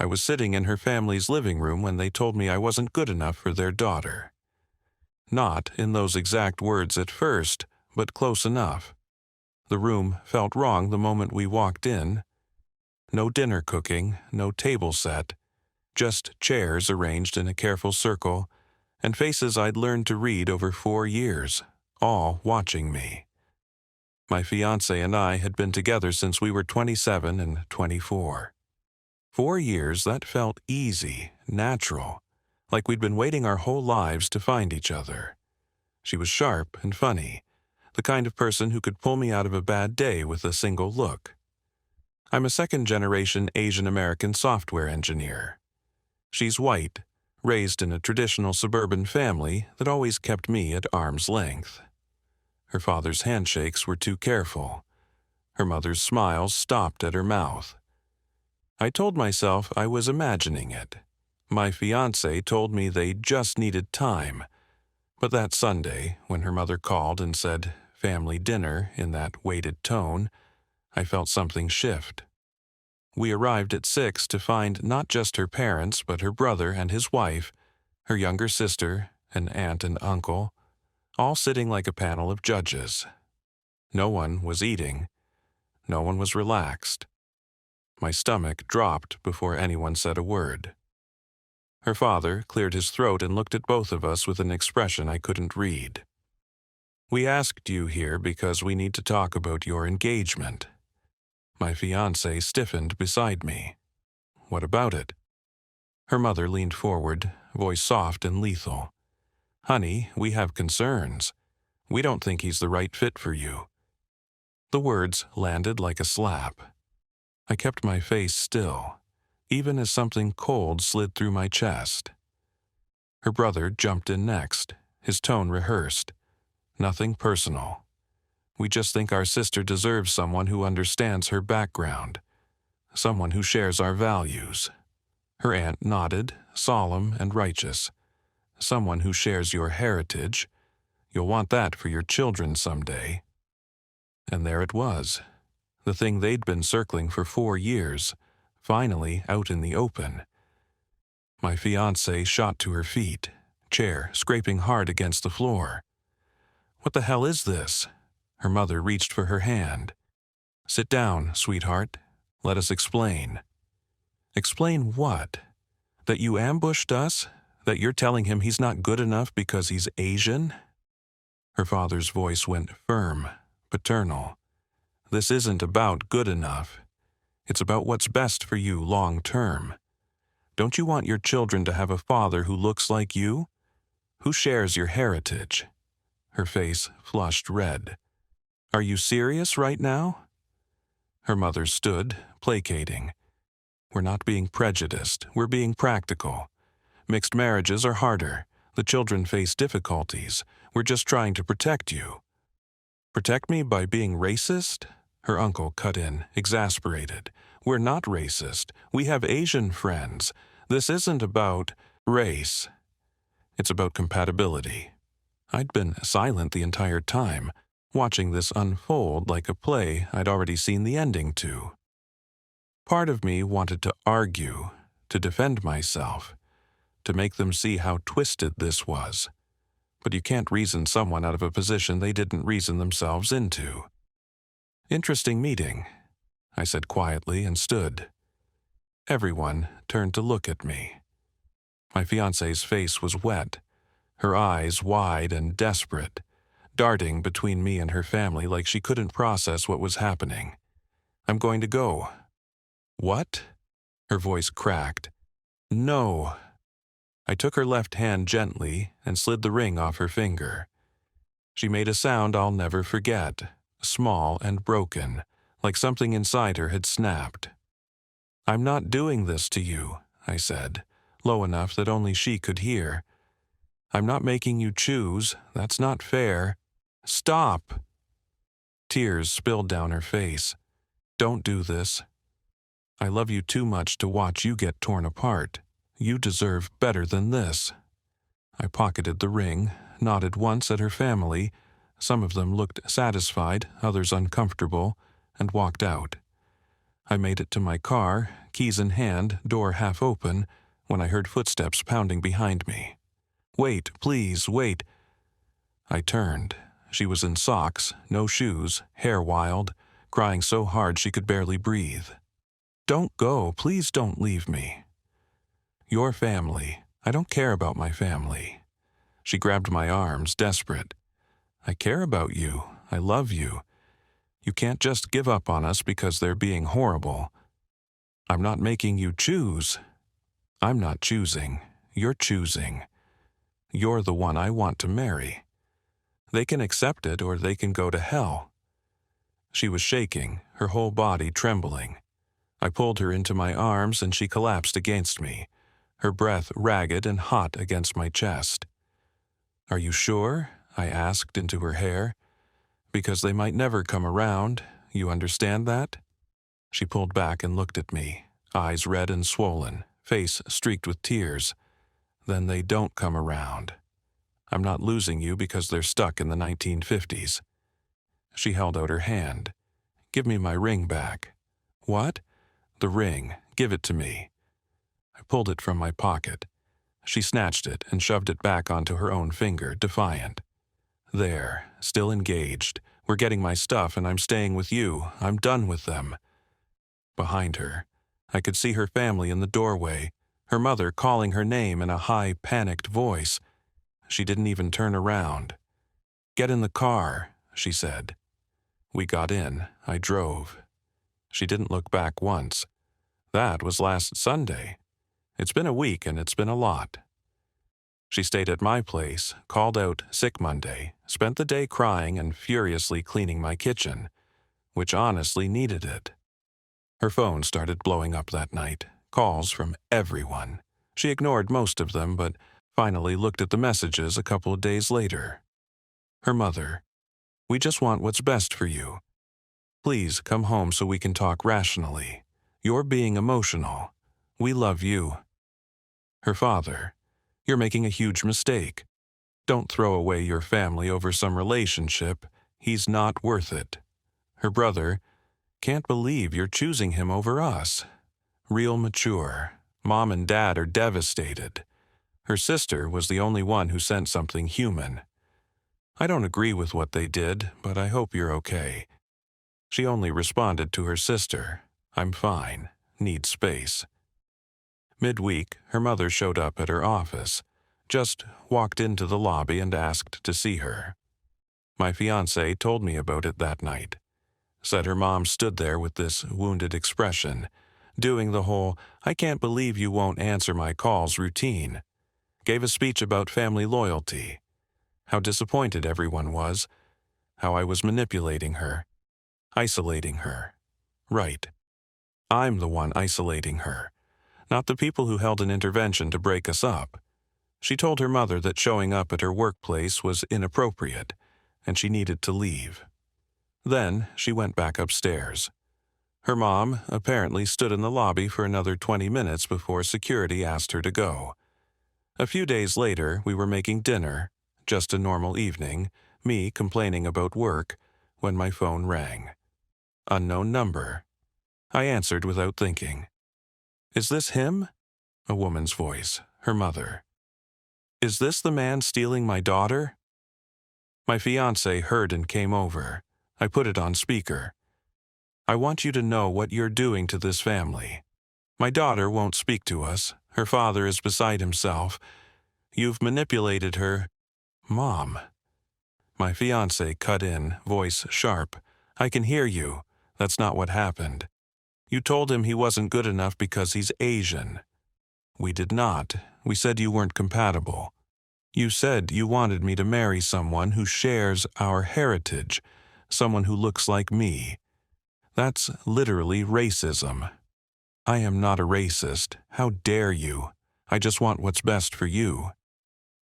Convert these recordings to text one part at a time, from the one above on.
I was sitting in her family's living room when they told me I wasn't good enough for their daughter. Not in those exact words at first, but close enough. The room felt wrong the moment we walked in. No dinner cooking, no table set, just chairs arranged in a careful circle, and faces I'd learned to read over 4 years, all watching me. My fiancé and I had been together since we were 27 and 24. 4 years, that felt easy, natural, like we'd been waiting our whole lives to find each other. She was sharp and funny, the kind of person who could pull me out of a bad day with a single look. I'm a second-generation Asian American software engineer. She's white, raised in a traditional suburban family that always kept me at arm's length. Her father's handshakes were too careful. Her mother's smiles stopped at her mouth. I told myself I was imagining it. My fiancé told me they just needed time. But that Sunday, when her mother called and said, "family dinner," in that weighted tone, I felt something shift. We arrived at 6 to find not just her parents, but her brother and his wife, her younger sister, an aunt and uncle, all sitting like a panel of judges. No one was eating. No one was relaxed. My stomach dropped before anyone said a word. Her father cleared his throat and looked at both of us with an expression I couldn't read. "We asked you here because we need to talk about your engagement." My fiancé stiffened beside me. "What about it?" Her mother leaned forward, voice soft and lethal. "Honey, we have concerns. We don't think he's the right fit for you." The words landed like a slap. I kept my face still, even as something cold slid through my chest. Her brother jumped in next, his tone rehearsed. "Nothing personal. We just think our sister deserves someone who understands her background, someone who shares our values." Her aunt nodded, solemn and righteous. "Someone who shares your heritage. You'll want that for your children someday." And there it was, the thing they'd been circling for 4 years, finally out in the open. My fiancée shot to her feet, chair scraping hard against the floor. "What the hell is this?" Her mother reached for her hand. "Sit down, sweetheart. Let us explain." "Explain what? That you ambushed us? That you're telling him he's not good enough because he's Asian?" Her father's voice went firm, paternal. "This isn't about good enough. It's about what's best for you long term. Don't you want your children to have a father who looks like you? Who shares your heritage?" Her face flushed red. "Are you serious right now?" Her mother stood, placating. "We're not being prejudiced. We're being practical. Mixed marriages are harder. The children face difficulties. We're just trying to protect you." "Protect me by being racist?" Her uncle cut in, exasperated. "We're not racist. We have Asian friends. This isn't about race. It's about compatibility." I'd been silent the entire time, watching this unfold like a play I'd already seen the ending to. Part of me wanted to argue, to defend myself, to make them see how twisted this was. But you can't reason someone out of a position they didn't reason themselves into. "Interesting meeting," I said quietly and stood. Everyone turned to look at me. My fiancé's face was wet, her eyes wide and desperate, darting between me and her family like she couldn't process what was happening. "I'm going to go." "What?" Her voice cracked. "No." I took her left hand gently and slid the ring off her finger. She made a sound I'll never forget, small and broken, like something inside her had snapped. "I'm not doing this to you," I said, low enough that only she could hear. "I'm not making you choose. That's not fair." "Stop!" Tears spilled down her face. "Don't do this. I love you too much to watch you get torn apart. You deserve better than this." I pocketed the ring, nodded once at her family. Some of them looked satisfied, others uncomfortable, and walked out. I made it to my car, keys in hand, door half open, when I heard footsteps pounding behind me. "Wait, please, wait." I turned. She was in socks, no shoes, hair wild, crying so hard she could barely breathe. "Don't go, please don't leave me." "Your family. I don't care about my family." She grabbed my arms, desperate. "I care about you. I love you. You can't just give up on us because they're being horrible. I'm not making you choose." "I'm not choosing. You're choosing. You're the one I want to marry. They can accept it or they can go to hell." She was shaking, her whole body trembling. I pulled her into my arms and she collapsed against me, her breath ragged and hot against my chest. "Are you sure?" I asked into her hair. "Because they might never come around. You understand that?" She pulled back and looked at me, eyes red and swollen, face streaked with tears. "Then they don't come around. I'm not losing you because they're stuck in the 1950s. She held out her hand. "Give me my ring back." "What?" "The ring. Give it to me." I pulled it from my pocket. She snatched it and shoved it back onto her own finger, defiant. "There, still engaged. We're getting my stuff and I'm staying with you. I'm done with them." Behind her, I could see her family in the doorway, her mother calling her name in a high, panicked voice. She didn't even turn around. "Get in the car," she said. We got in. I drove. She didn't look back once. That was last Sunday. It's been a week and it's been a lot. She stayed at my place, called out sick Monday, spent the day crying and furiously cleaning my kitchen, which honestly needed it. Her phone started blowing up that night, calls from everyone. She ignored most of them, but finally looked at the messages a couple of days later. Her mother: "We just want what's best for you. Please come home so we can talk rationally. You're being emotional. We love you." Her father: "You're making a huge mistake. Don't throw away your family over some relationship. He's not worth it." Her brother: "Can't believe you're choosing him over us. Real mature. Mom and Dad are devastated." Her sister was the only one who sent something human. "I don't agree with what they did, but I hope you're okay." She only responded to her sister: "I'm fine. Need space." Midweek, her mother showed up at her office, just walked into the lobby and asked to see her. My fiancé told me about it that night. Said her mom stood there with this wounded expression, doing the whole "I can't believe you won't answer my calls" routine. Gave a speech about family loyalty. How disappointed everyone was. How I was manipulating her. Isolating her. Right. I'm the one isolating her, not the people who held an intervention to break us up. She told her mother that showing up at her workplace was inappropriate, and she needed to leave. Then she went back upstairs. Her mom apparently stood in the lobby for another 20 minutes before security asked her to go. A few days later, we were making dinner, just a normal evening, me complaining about work, when my phone rang. Unknown number. I answered without thinking. "Is this him?" A woman's voice, her mother. "Is this the man stealing my daughter?" My fiancé heard and came over. I put it on speaker. "I want you to know what you're doing to this family. My daughter won't speak to us. Her father is beside himself. You've manipulated her." "Mom." My fiancé cut in, voice sharp. "I can hear you. That's not what happened. You told him he wasn't good enough because he's Asian." "We did not. We said you weren't compatible. You said you wanted me to marry someone who shares our heritage, someone who looks like me. That's literally racism." "I am not a racist. How dare you? I just want what's best for you."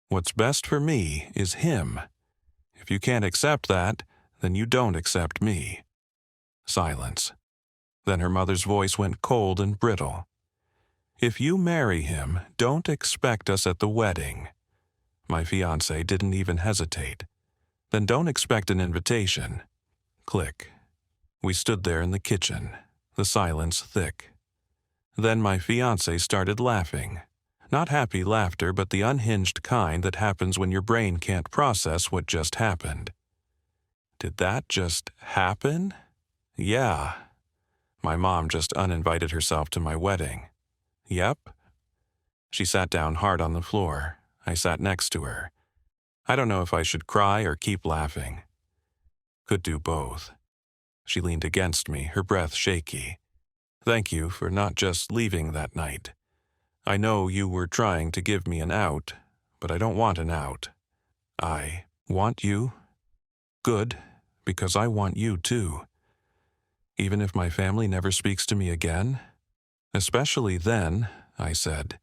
"What's best for me is him. If you can't accept that, then you don't accept me." Silence. Then her mother's voice went cold and brittle. "If you marry him, don't expect us at the wedding." My fiancé didn't even hesitate. "Then don't expect an invitation." Click. We stood there in the kitchen, the silence thick. Then my fiancé started laughing. Not happy laughter, but the unhinged kind that happens when your brain can't process what just happened. Did that just happen? Yeah. My mom just uninvited herself to my wedding. Yep. She sat down hard on the floor. I sat next to her. I don't know if I should cry or keep laughing. Could do both. She leaned against me, her breath shaky. Thank you for not just leaving that night. I know you were trying to give me an out, but I don't want an out. I want you. Good, because I want you too. Even if my family never speaks to me again? Especially then, I said,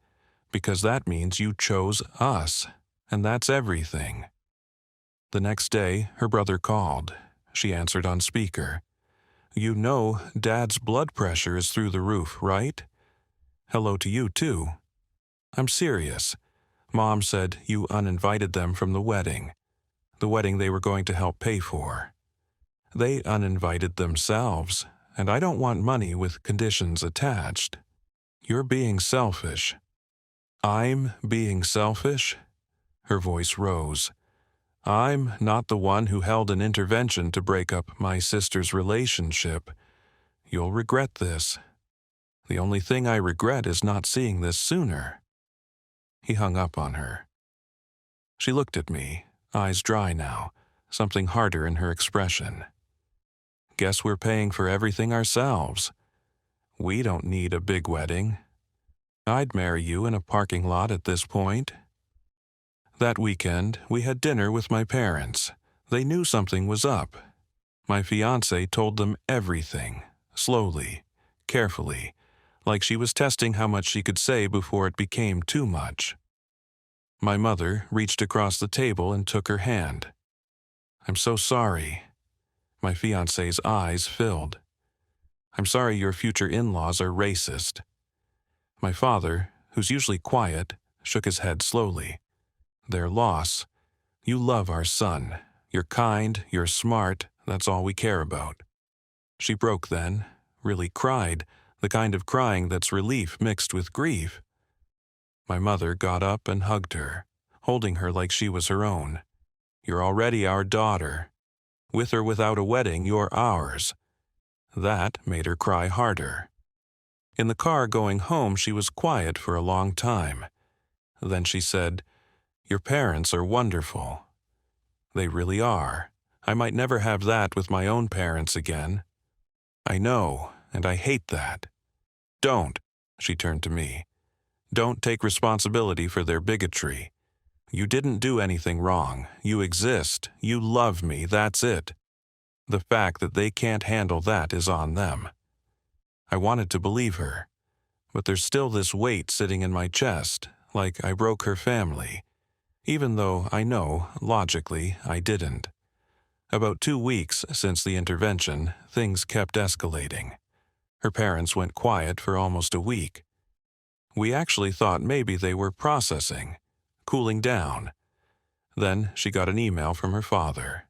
because that means you chose us, and that's everything. The next day, her brother called. She answered on speaker. You know Dad's blood pressure is through the roof, right? Hello to you, too. I'm serious. Mom said you uninvited them from the wedding they were going to help pay for. They uninvited themselves, and I don't want money with conditions attached. You're being selfish. I'm being selfish? Her voice rose. I'm not the one who held an intervention to break up my sister's relationship. You'll regret this. The only thing I regret is not seeing this sooner. He hung up on her. She looked at me, eyes dry now, something harder in her expression. Guess we're paying for everything ourselves. We don't need a big wedding. I'd marry you in a parking lot at this point. That weekend, we had dinner with my parents. They knew something was up. My fiancé told them everything, slowly, carefully, like she was testing how much she could say before it became too much. My mother reached across the table and took her hand. I'm so sorry. My fiancé's eyes filled. I'm sorry your future in-laws are racist. My father, who's usually quiet, shook his head slowly. Their loss. You love our son. You're kind, you're smart, that's all we care about. She broke then, really cried, the kind of crying that's relief mixed with grief. My mother got up and hugged her, holding her like she was her own. You're already our daughter. With or without a wedding, you're ours. That made her cry harder. In the car going home, she was quiet for a long time. Then she said, Your parents are wonderful. They really are. I might never have that with my own parents again. I know, and I hate that. Don't, she turned to me. Don't take responsibility for their bigotry. You didn't do anything wrong. You exist. You love me. That's it. The fact that they can't handle that is on them. I wanted to believe her, but there's still this weight sitting in my chest, like I broke her family, even though I know, logically, I didn't. About 2 weeks since the intervention, things kept escalating. Her parents went quiet for almost a week. We actually thought maybe they were processing, cooling down. Then she got an email from her father.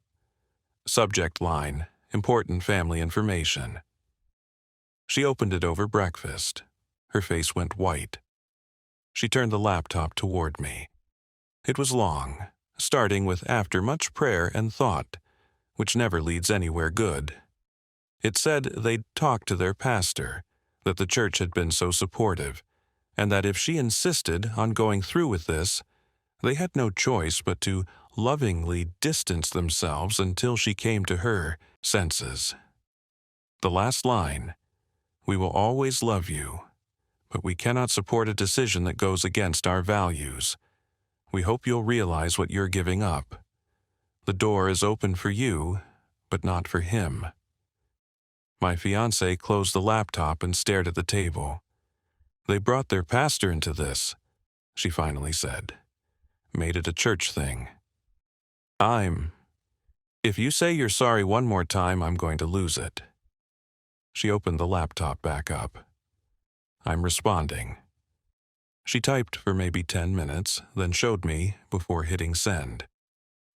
Subject line, important family information. She opened it over breakfast. Her face went white. She turned the laptop toward me. It was long, starting with after much prayer and thought, which never leads anywhere good. It said they'd talked to their pastor, that the church had been so supportive, and that if she insisted on going through with this, they had no choice but to lovingly distance themselves until she came to her senses. The last line, we will always love you, but we cannot support a decision that goes against our values. We hope you'll realize what you're giving up. The door is open for you, but not for him. My fiancé closed the laptop and stared at the table. They brought their pastor into this, she finally said. Made it a church thing. If you say you're sorry one more time, I'm going to lose it. She opened the laptop back up. I'm responding. She typed for maybe 10 minutes, then showed me before hitting send.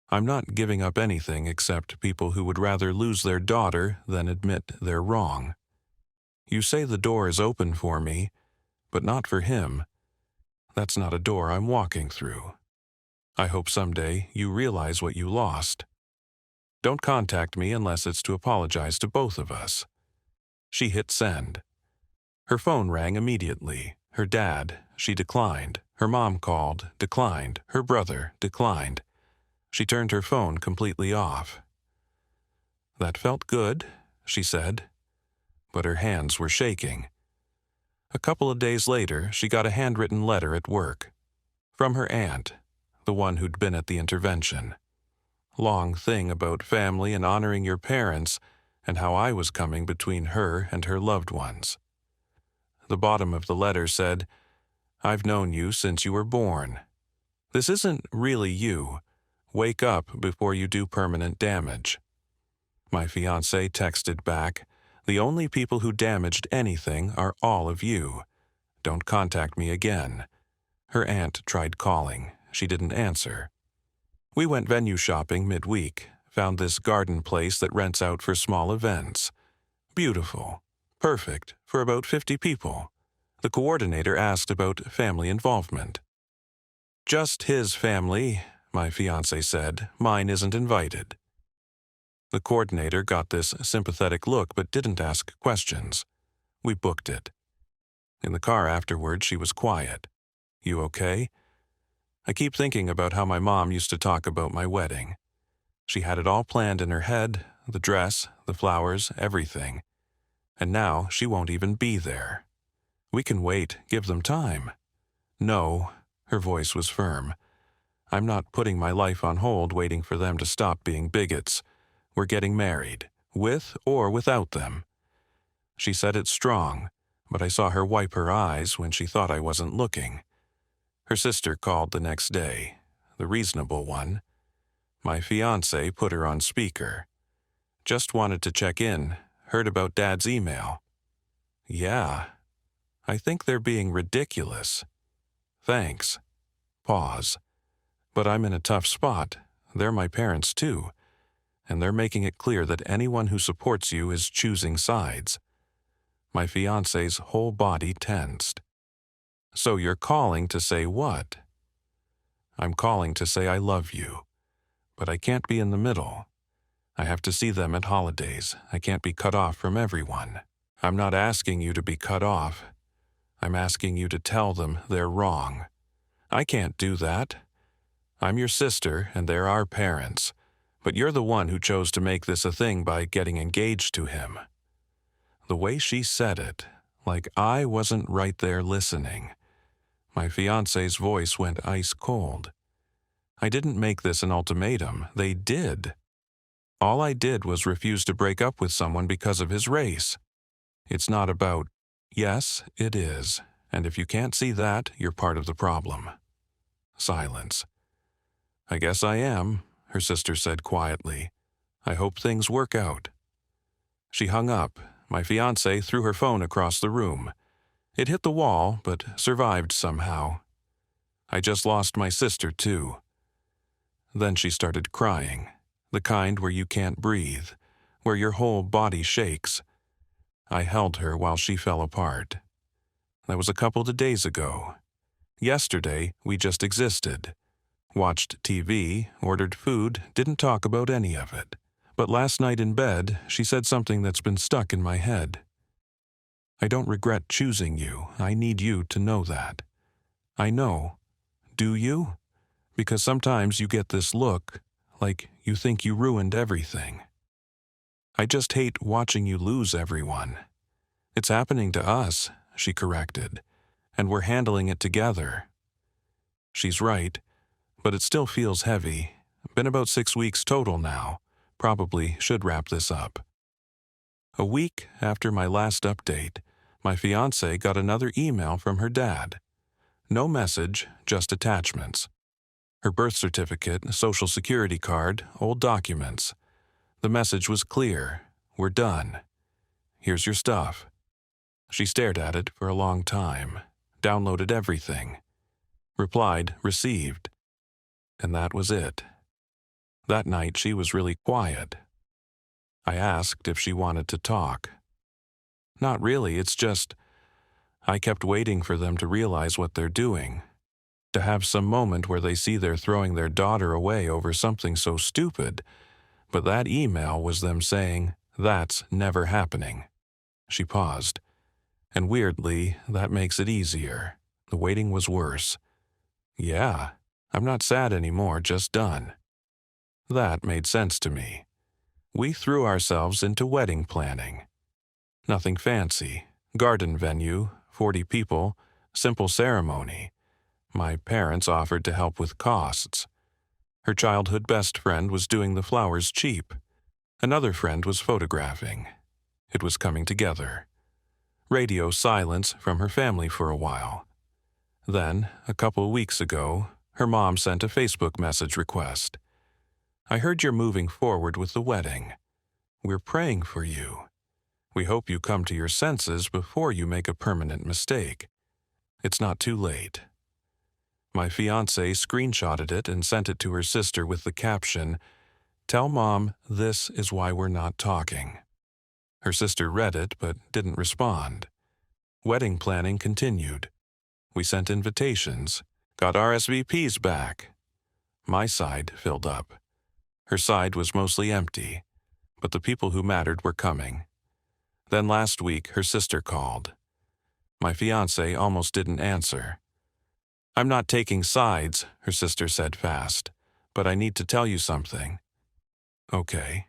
I'm not giving up anything except people who would rather lose their daughter than admit they're wrong. You say the door is open for me, but not for him. That's not a door I'm walking through. I hope someday you realize what you lost. Don't contact me unless it's to apologize to both of us." She hit send. Her phone rang immediately. Her dad, she declined. Her mom called, declined. Her brother, declined. She turned her phone completely off. "That felt good," she said, but her hands were shaking. A couple of days later, she got a handwritten letter at work. From her aunt, the one who'd been at the intervention. Long thing about family and honoring your parents, and how I was coming between her and her loved ones. The bottom of the letter said, "I've known you since you were born. This isn't really you. Wake up before you do permanent damage." My fiancé texted back, "The only people who damaged anything are all of you. Don't contact me again." Her aunt tried calling. She didn't answer. We went venue shopping midweek, found this garden place that rents out for small events. Beautiful. Perfect for about 50 people. The coordinator asked about family involvement. "Just his family," my fiancé said. "Mine isn't invited." The coordinator got this sympathetic look but didn't ask questions. We booked it. In the car afterward, she was quiet. "You okay?" I keep thinking about how my mom used to talk about my wedding. She had it all planned in her head, the dress, the flowers, everything. And now she won't even be there. "We can wait, give them time." "No," her voice was firm. "I'm not putting my life on hold waiting for them to stop being bigots. We're getting married, with or without them." She said it strong, but I saw her wipe her eyes when she thought I wasn't looking. Her sister called the next day, the reasonable one. My fiancé put her on speaker. "Just wanted to check in. Heard about Dad's email." "Yeah. I think they're being ridiculous." "Thanks." Pause. "But I'm in a tough spot. They're my parents too. And they're making it clear that anyone who supports you is choosing sides." My fiancé's whole body tensed. "So you're calling to say what?" "I'm calling to say I love you. But I can't be in the middle. I have to see them at holidays. I can't be cut off from everyone." "I'm not asking you to be cut off. I'm asking you to tell them they're wrong." "I can't do that. I'm your sister and they're our parents. But you're the one who chose to make this a thing by getting engaged to him." The way she said it, like I wasn't right there listening. My fiancé's voice went ice cold. "I didn't make this an ultimatum. They did. All I did was refuse to break up with someone because of his race. It's not about—" "Yes, it is. And if you can't see that, you're part of the problem." Silence. "I guess I am," her sister said quietly. "I hope things work out." She hung up. My fiancé threw her phone across the room. It hit the wall, but survived somehow. "I just lost my sister, too." Then she started crying, the kind where you can't breathe, where your whole body shakes. I held her while she fell apart. That was a couple of days ago. Yesterday, we just existed. Watched TV, ordered food, didn't talk about any of it. But last night in bed, she said something that's been stuck in my head. "I don't regret choosing you. I need you to know that." "I know. Do you? Because sometimes you get this look, like you think you ruined everything." "I just hate watching you lose everyone." "It's happening to us," she corrected, "and we're handling it together." She's right, but it still feels heavy. Been about 6 weeks total now. Probably should wrap this up. A week after my last update, my fiancée got another email from her dad. No message, just attachments. Her birth certificate, social security card, old documents. The message was clear. "We're done. Here's your stuff." She stared at it for a long time, downloaded everything. Replied, "Received." And that was it. That night she was really quiet. I asked if she wanted to talk. "Not really, it's just, I kept waiting for them to realize what they're doing, to have some moment where they see they're throwing their daughter away over something so stupid. But that email was them saying, "That's never happening." She paused. And weirdly, that makes it easier. The waiting was worse. Yeah, I'm not sad anymore, just done. That made sense to me. We threw ourselves into wedding planning. Nothing fancy. Garden venue, 40 people, simple ceremony. My parents offered to help with costs. Her childhood best friend was doing the flowers cheap. Another friend was photographing. It was coming together. Radio silence from her family for a while. Then, a couple weeks ago, her mom sent a Facebook message request. "I heard you're moving forward with the wedding. We're praying for you. We hope you come to your senses before you make a permanent mistake. It's not too late." My fiancée screenshotted it and sent it to her sister with the caption, "Tell Mom this is why we're not talking." Her sister read it but didn't respond. Wedding planning continued. We sent invitations, got RSVPs back. My side filled up. Her side was mostly empty, but the people who mattered were coming. Then last week, her sister called. My fiancé almost didn't answer. "I'm not taking sides," her sister said fast, "but I need to tell you something." "Okay."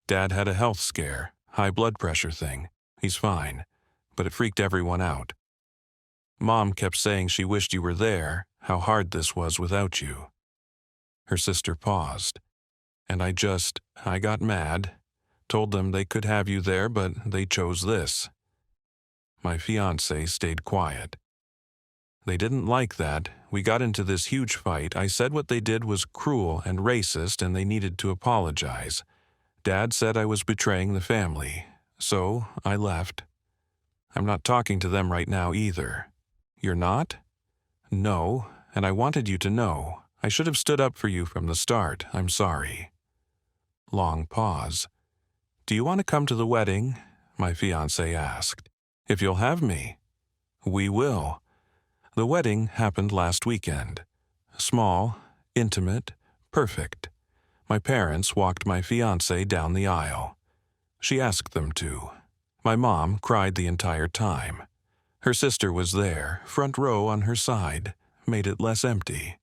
"Dad had a health scare, high blood pressure thing. He's fine, but it freaked everyone out. Mom kept saying she wished you were there, how hard this was without you." Her sister paused, and I got mad, told them they could have you there, but they chose this. My fiancé stayed quiet. "They didn't like that. We got into this huge fight. I said what they did was cruel and racist and they needed to apologize. Dad said I was betraying the family, so I left. I'm not talking to them right now either." "You're not?" "No, and I wanted you to know. I should have stood up for you from the start. I'm sorry." Long pause. "Do you want to come to the wedding?" my fiancé asked. "If you'll have me." "We will." The wedding happened last weekend. Small, intimate, perfect. My parents walked my fiancé down the aisle. She asked them to. My mom cried the entire time. Her sister was there, front row on her side, made it less empty.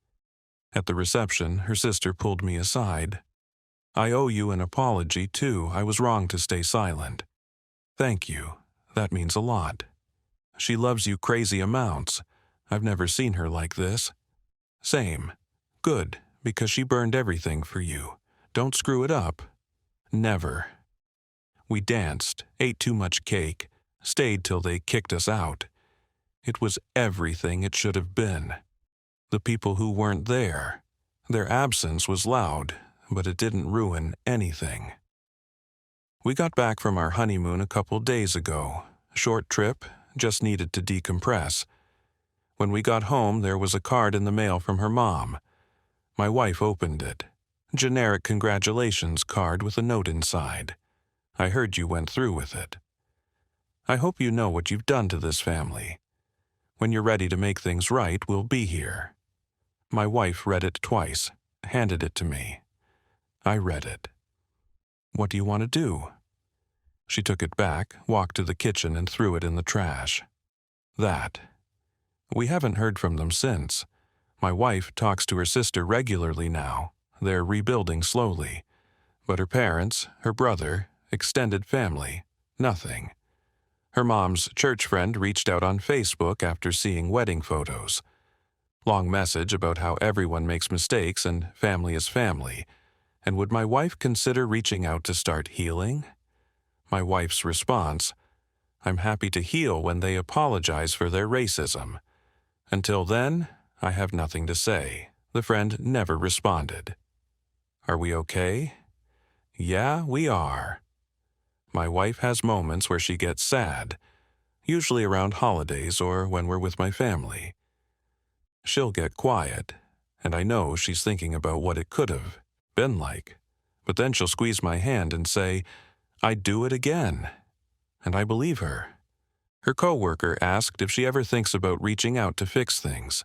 At the reception, her sister pulled me aside. "I owe you an apology, too. I was wrong to stay silent." "Thank you. That means a lot." "She loves you crazy amounts. I've never seen her like this." "Same. Good, because she burned everything for you. Don't screw it up." "Never." We danced, ate too much cake, stayed till they kicked us out. It was everything it should have been. The people who weren't there. Their absence was loud, but it didn't ruin anything. We got back from our honeymoon a couple days ago. Short trip, just needed to decompress. When we got home, there was a card in the mail from her mom. My wife opened it. Generic congratulations card with a note inside. "I heard you went through with it. I hope you know what you've done to this family. When you're ready to make things right, we'll be here." My wife read it twice, handed it to me. I read it. "What do you want to do?" She took it back, walked to the kitchen and threw it in the trash. That. We haven't heard from them since. My wife talks to her sister regularly now. They're rebuilding slowly. But her parents, her brother, extended family, nothing. Her mom's church friend reached out on Facebook after seeing wedding photos. Long message about how everyone makes mistakes and family is family. And would my wife consider reaching out to start healing? My wife's response, "I'm happy to heal when they apologize for their racism. Until then, I have nothing to say." The friend never responded. Are we okay? Yeah, we are. My wife has moments where she gets sad, usually around holidays or when we're with my family. She'll get quiet, and I know she's thinking about what it could have been like. But then she'll squeeze my hand and say, "I'd do it again." And I believe her. Her coworker asked if she ever thinks about reaching out to fix things.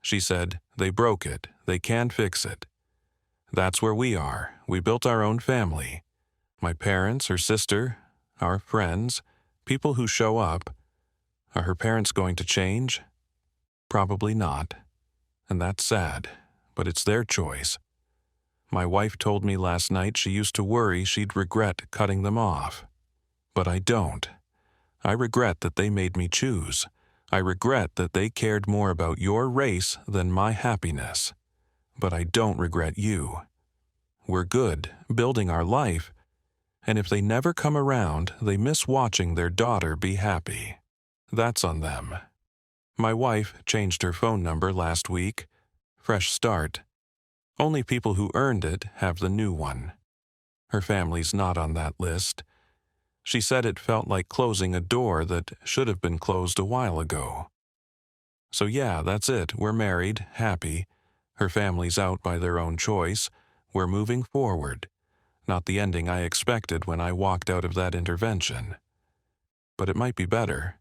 She said, "They broke it. They can fix it." That's where we are. We built our own family. My parents, her sister, our friends, people who show up. Are her parents going to change? Probably not. And that's sad, but it's their choice. My wife told me last night she used to worry she'd regret cutting them off. But I don't. I regret that they made me choose. I regret that they cared more about your race than my happiness. But I don't regret you. We're good, building our life, and if they never come around, they miss watching their daughter be happy. That's on them. My wife changed her phone number last week. Fresh start. Only people who earned it have the new one. Her family's not on that list. She said it felt like closing a door that should have been closed a while ago. So yeah, that's it. We're married, happy. Her family's out by their own choice. We're moving forward. Not the ending I expected when I walked out of that intervention. But it might be better.